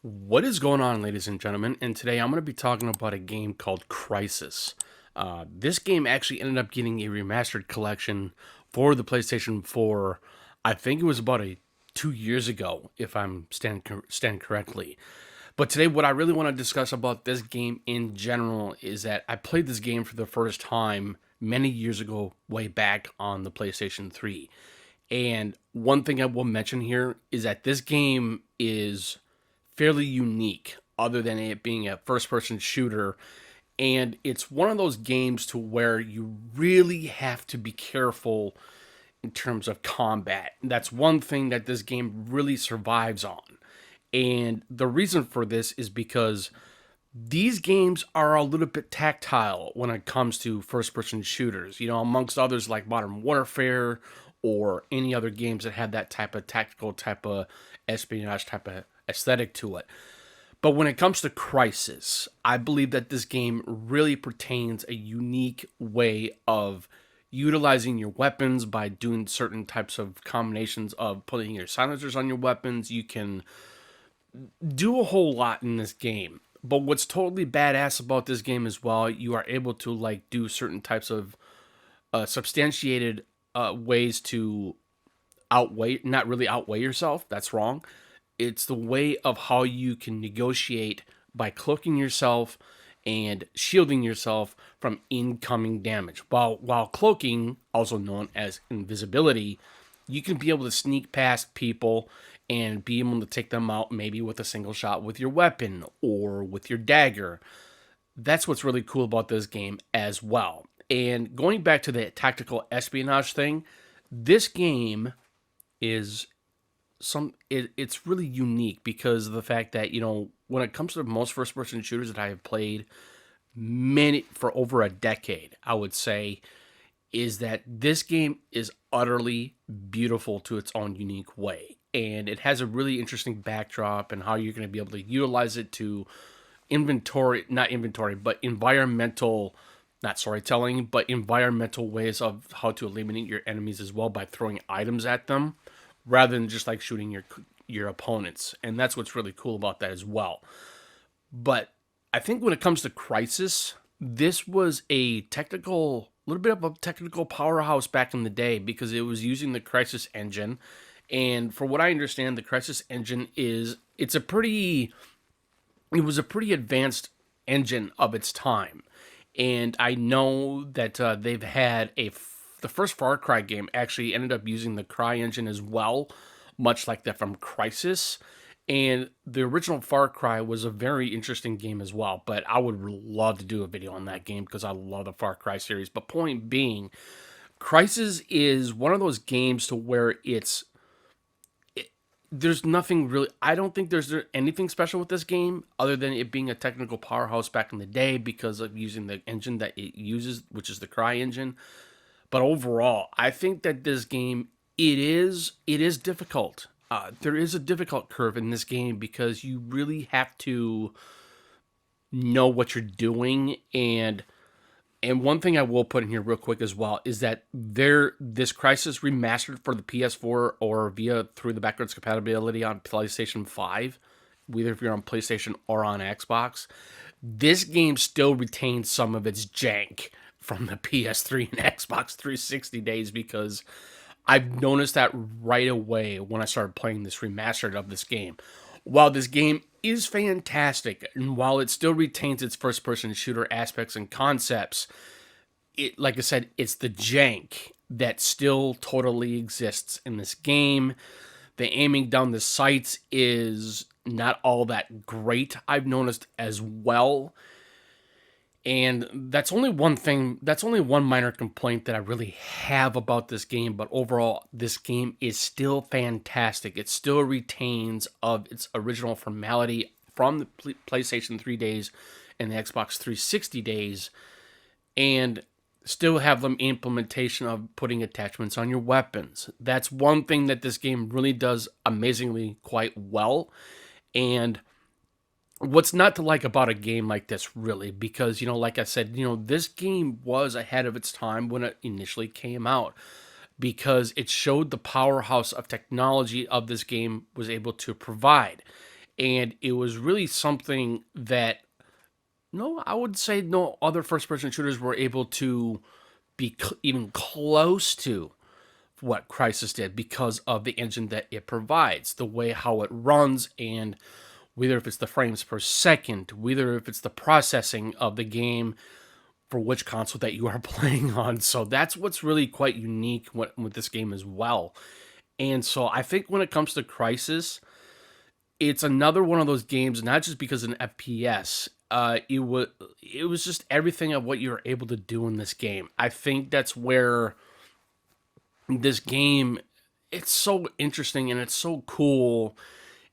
What is going on, ladies and gentlemen? And today I'm going to be talking about a game called Crysis. This game actually ended up getting a remastered collection for the PlayStation 4. I think it was about 2 years ago, if I'm stand correctly. But today, what I really want to discuss about this game in general is that I played this game for the first time many years ago, way back on the PlayStation 3. And one thing I will mention here is that this game is fairly unique, other than it being a first person shooter. And it's one of those games to where you really have to be careful in terms of combat. That's one thing that this game really survives on. And the reason for this is because these games are a little bit tactile when it comes to first person shooters, amongst others like Modern Warfare or any other games that have that type of tactical type of espionage type of aesthetic to it. But when it comes to Crysis, I believe that this game really pertains a unique way of utilizing your weapons by doing certain types of combinations of putting your silencers on your weapons. You can do a whole lot in this game. But what's totally badass about this game as well, you are able to like do certain types of substantiated ways to outweigh, not really outweigh yourself. That's wrong. It's the way of how you can negotiate by cloaking yourself and shielding yourself from incoming damage. While cloaking, also known as invisibility, you can be able to sneak past people and be able to take them out maybe with a single shot with your weapon or with your dagger. That's what's really cool about this game as well. And going back to the tactical espionage thing, this game is it's really unique because of the fact that when it comes to most first person shooters that I have played many for over a decade, I would say is that this game is utterly beautiful to its own unique way, and it has a really interesting backdrop and how you're going to be able to utilize it to not inventory but environmental, not storytelling, but environmental ways of how to eliminate your enemies as well by throwing items at them rather than just like shooting your opponents. And that's what's really cool about that as well. But I think when it comes to Crysis, this was a little bit of a technical powerhouse back in the day because it was using the Crysis engine. And for what I understand, the Crysis engine it was a pretty advanced engine of its time. And I know that they've had the first Far Cry game actually ended up using the Cry engine as well, much like that from Crysis. And the original Far Cry was a very interesting game as well, but I would love to do a video on that game because I love the Far Cry series. But point being, Crysis is one of those games to where there's nothing really. I don't think there's anything special with this game other than it being a technical powerhouse back in the day because of using the engine that it uses, which is the Cry engine. But overall, I think that this game it is difficult. There is a difficult curve in this game because you really have to know what you're doing. And one thing I will put in here real quick as well is that this Crysis remastered for the PS4 or via through the backwards compatibility on PlayStation 5, whether if you're on PlayStation or on Xbox, this game still retains some of its jank from the PS3 and Xbox 360 days because I've noticed that right away when I started playing this remastered of this game. While this game is fantastic, and while it still retains its first person shooter aspects and concepts, like I said, it's the jank that still totally exists in this game. The aiming down the sights is not all that great, I've noticed as well. And that's only one thing, that's only one minor complaint that I really have about this game, but overall, this game is still fantastic. It still retains of its original formality from the PlayStation 3 days and the Xbox 360 days, and still have the implementation of putting attachments on your weapons. That's one thing that this game really does amazingly quite well. And what's not to like about a game like this really, because like I said, this game was ahead of its time when it initially came out because it showed the powerhouse of technology of this game was able to provide. And it was really something that no, I would say no other first person shooters were able to be even close to what Crysis did because of the engine that it provides, the way how it runs, and whether if it's the frames per second, whether if it's the processing of the game for which console that you are playing on. So that's what's really quite unique with this game as well. And so I think when it comes to Crysis, it's another one of those games, not just because of an FPS. It was just everything of what you were able to do in this game. I think that's where this game, it's so interesting and it's so cool.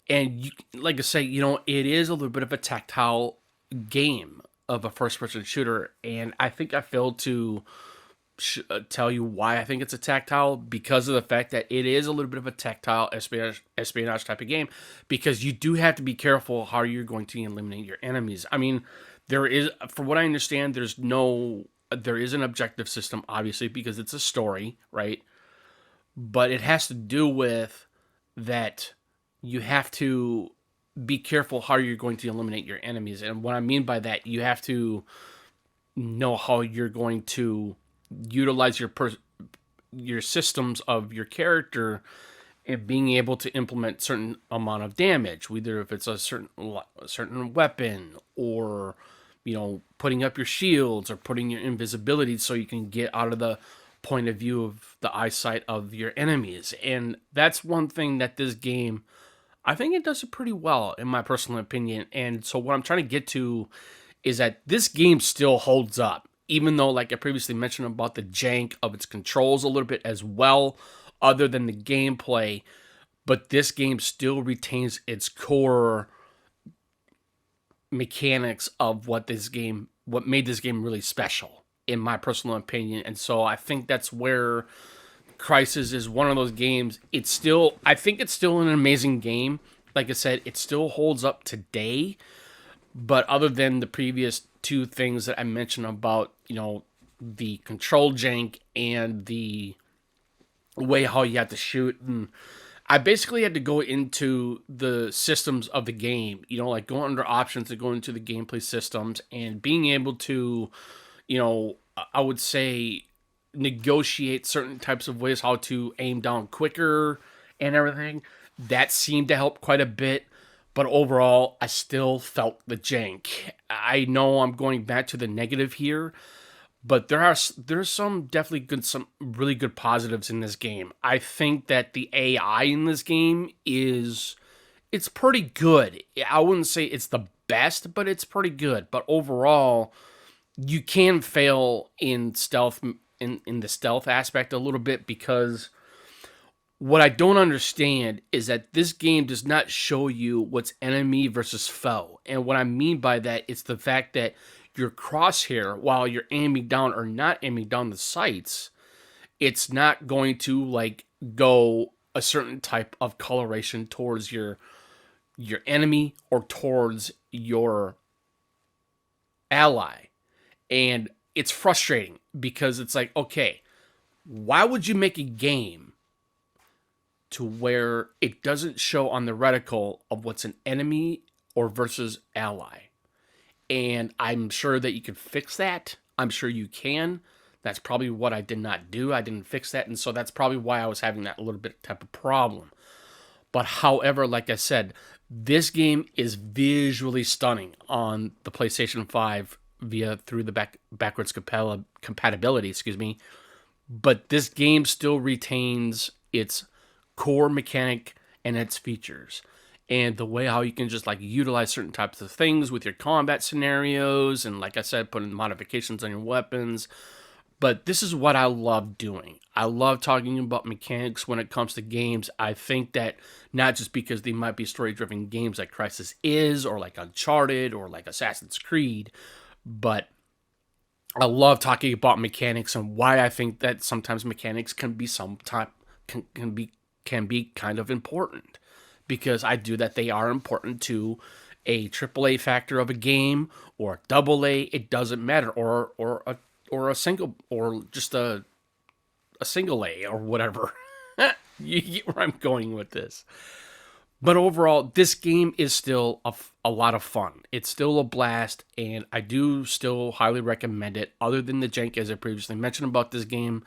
And you, like I say, it is a little bit of a tactile game of a first person shooter. And I think I failed to tell you why I think it's a tactile, because of the fact that it is a little bit of a tactile espionage type of game, because you do have to be careful how you're going to eliminate your enemies. I mean, there is, for what I understand, there is an objective system, obviously, because it's a story, right? But it has to do with that you have to be careful how you're going to eliminate your enemies. And what I mean by that, you have to know how you're going to utilize your systems of your character and being able to implement certain amount of damage, whether if it's a certain weapon, or putting up your shields or putting your invisibility so you can get out of the point of view of the eyesight of your enemies. And that's one thing that this game, I think it does it pretty well, in my personal opinion. And so what I'm trying to get to is that this game still holds up, even though, like I previously mentioned about the jank of its controls a little bit as well, other than the gameplay. But this game still retains its core mechanics of what made this game really special, in my personal opinion. And so I think that's where Crysis is one of those games. I think it's still an amazing game. Like I said, it still holds up today. But other than the previous two things that I mentioned about, the control jank and the way how you have to shoot, and I basically had to go into the systems of the game, like go under options and go into the gameplay systems, and being able to, I would say, negotiate certain types of ways how to aim down quicker and everything. That seemed to help quite a bit. But overall, I still felt the jank. I know I'm going back to the negative here, but there's some really good positives in this game. I think that the AI in this game it's pretty good. I wouldn't say it's the best, but it's pretty good. But overall, you can fail in stealth, in the stealth aspect a little bit, because what I don't understand is that this game does not show you what's enemy versus foe. And what I mean by that, it's the fact that your crosshair, while you're aiming down or not aiming down the sights, it's not going to go a certain type of coloration towards your enemy or towards your ally. And it's frustrating, because it's like, okay, why would you make a game to where it doesn't show on the reticle of what's an enemy or versus ally? And I'm sure that you can fix that. I'm sure you can. That's probably what I did not do. I didn't fix that. And so that's probably why I was having that little bit type of problem. But however, like I said, this game is visually stunning on the PlayStation 5 through the backwards compatibility, excuse me. But this game still retains its core mechanic and its features, and the way how you can just utilize certain types of things with your combat scenarios, and like I said, putting modifications on your weapons. But this is what I love doing. I love talking about mechanics when it comes to games. I think that not just because they might be story-driven games like Crysis is, or like Uncharted, or like Assassin's Creed, but I love talking about mechanics and why I think that sometimes mechanics can be can be kind of important, because I do that they are important to a AAA factor of a game, or a double A. It doesn't matter, or a single, or just a single A, or whatever. You get where I'm going with this. But overall, this game is still a lot of fun. It's still a blast, and I do still highly recommend it, other than the jank as I previously mentioned about this game.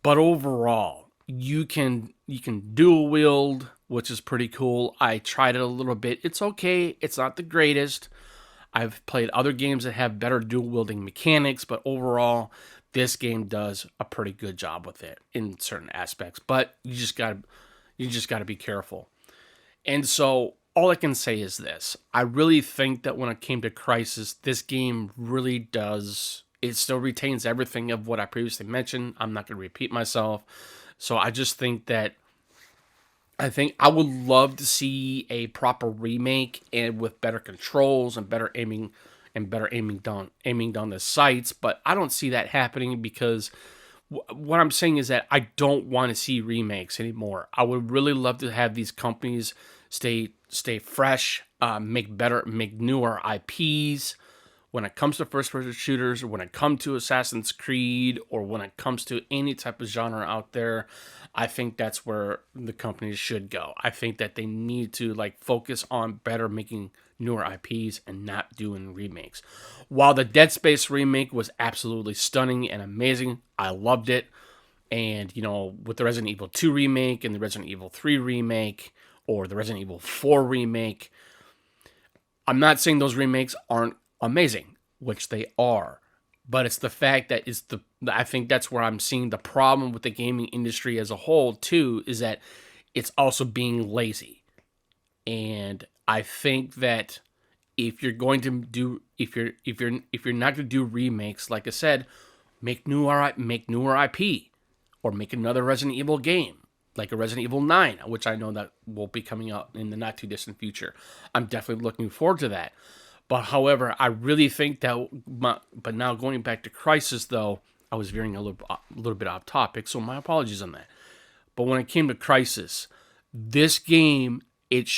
But overall, you can dual wield, which is pretty cool. I tried it a little bit. It's okay. It's not the greatest. I've played other games that have better dual wielding mechanics, but overall, this game does a pretty good job with it in certain aspects. But you just got to be careful. And so all I can say is this. I really think that when it came to Crysis, this game really does, it still retains everything of what I previously mentioned. I'm not going to repeat myself. So I just think that I think I would love to see a proper remake and with better controls and better aiming down the sights, but I don't see that happening because what I'm saying is that I don't want to see remakes anymore. I would really love to have these companies stay fresh, make newer IPs. When it comes to first-person shooters, or when it comes to Assassin's Creed, or when it comes to any type of genre out there, I think that's where the companies should go. I think that they need to focus on better making newer IPs and not doing remakes. While the Dead Space remake was absolutely stunning and amazing, I loved it. And, with the Resident Evil 2 remake and the Resident Evil 3 remake or the Resident Evil 4 remake, I'm not saying those remakes aren't amazing, which they are. But it's the fact that I think that's where I'm seeing the problem with the gaming industry as a whole too, is that it's also being lazy. And I think that if you're going to do if you're not going to do remakes, like I said, make newer IP or make another Resident Evil game, like a Resident Evil 9, which I know that will be coming out in the not too distant future. I'm definitely looking forward to that. But however, I really think that. But now going back to Crysis, though, I was veering a little bit off topic, so my apologies on that. But when it came to Crysis, this game it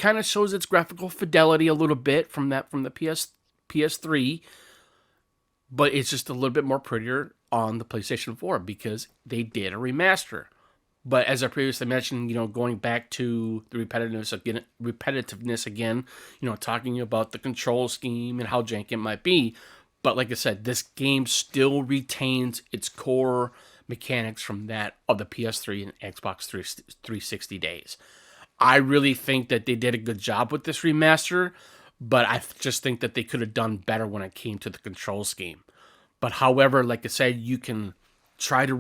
kind of shows its graphical fidelity a little bit from the PS3, but it's just a little bit more prettier on the PlayStation 4 because they did a remaster. But as I previously mentioned, going back to the repetitiveness again, talking about the control scheme and how janky it might be. But like I said, this game still retains its core mechanics from that of the PS3 and Xbox 360 days. I really think that they did a good job with this remaster, but I just think that they could have done better when it came to the control scheme. But however, like I said, you can try to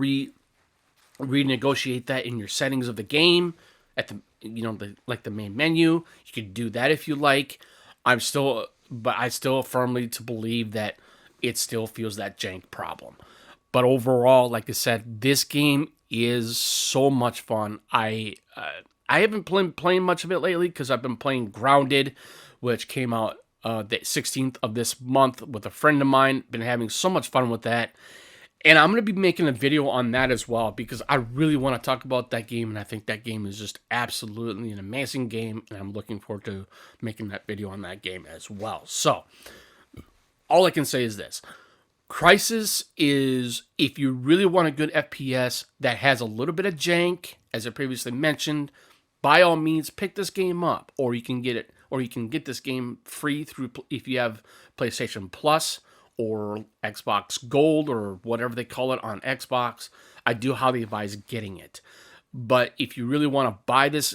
renegotiate that in your settings of the game at the main menu. You could do that if you like. But I still firmly to believe that it still feels that jank problem. But overall, like I said, this game is so much fun. I haven't been playing much of it lately because I've been playing Grounded, which came out the 16th of this month with a friend of mine. Been having so much fun with that. And I'm going to be making a video on that as well because I really want to talk about that game, and I think that game is just absolutely an amazing game, and I'm looking forward to making that video on that game as well. So, all I can say is this. Crysis is, if you really want a good FPS that has a little bit of jank, as I previously mentioned, by all means, pick this game up, or you can get this game free through if you have PlayStation Plus or Xbox Gold or whatever they call it on Xbox. I do highly advise getting it. But if you really want to buy this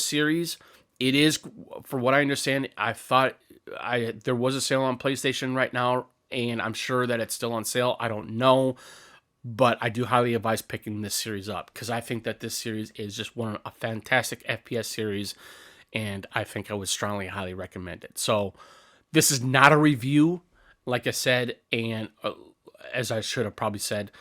series, it is, for what I understand, there was a sale on PlayStation right now, and I'm sure that it's still on sale. I don't know, but I do highly advise picking this series up because I think that this series is just a fantastic FPS series, and I think I would strongly, highly recommend it. So this is not a review, like I said, and as I should have probably said,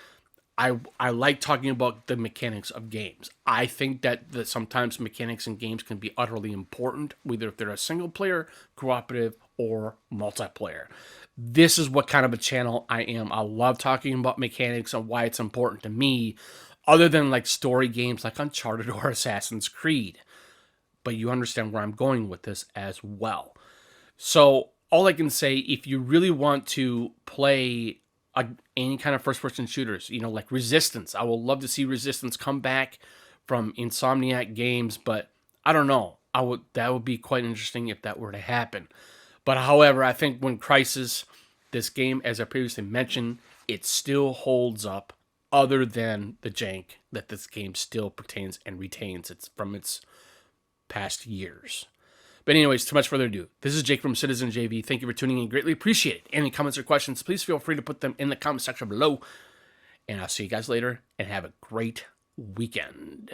I like talking about the mechanics of games. I think that sometimes mechanics in games can be utterly important, whether if they're a single player, cooperative, or multiplayer. This is what kind of a channel I am. I love talking about mechanics and why it's important to me, other than like story games like Uncharted or Assassin's Creed. But you understand where I'm going with this as well. So all I can say, if you really want to play any kind of first-person shooters, like Resistance, I will love to see Resistance come back from Insomniac Games, but I don't know. That would be quite interesting if that were to happen. But however, I think when Crysis, this game, as I previously mentioned, it still holds up. Other than the jank that this game still pertains and retains, it's from its past years. But anyways, too much further ado. This is Jake from Citizen JV. Thank you for tuning in. Greatly appreciate it. Any comments or questions, please feel free to put them in the comment section below. And I'll see you guys later, and have a great weekend.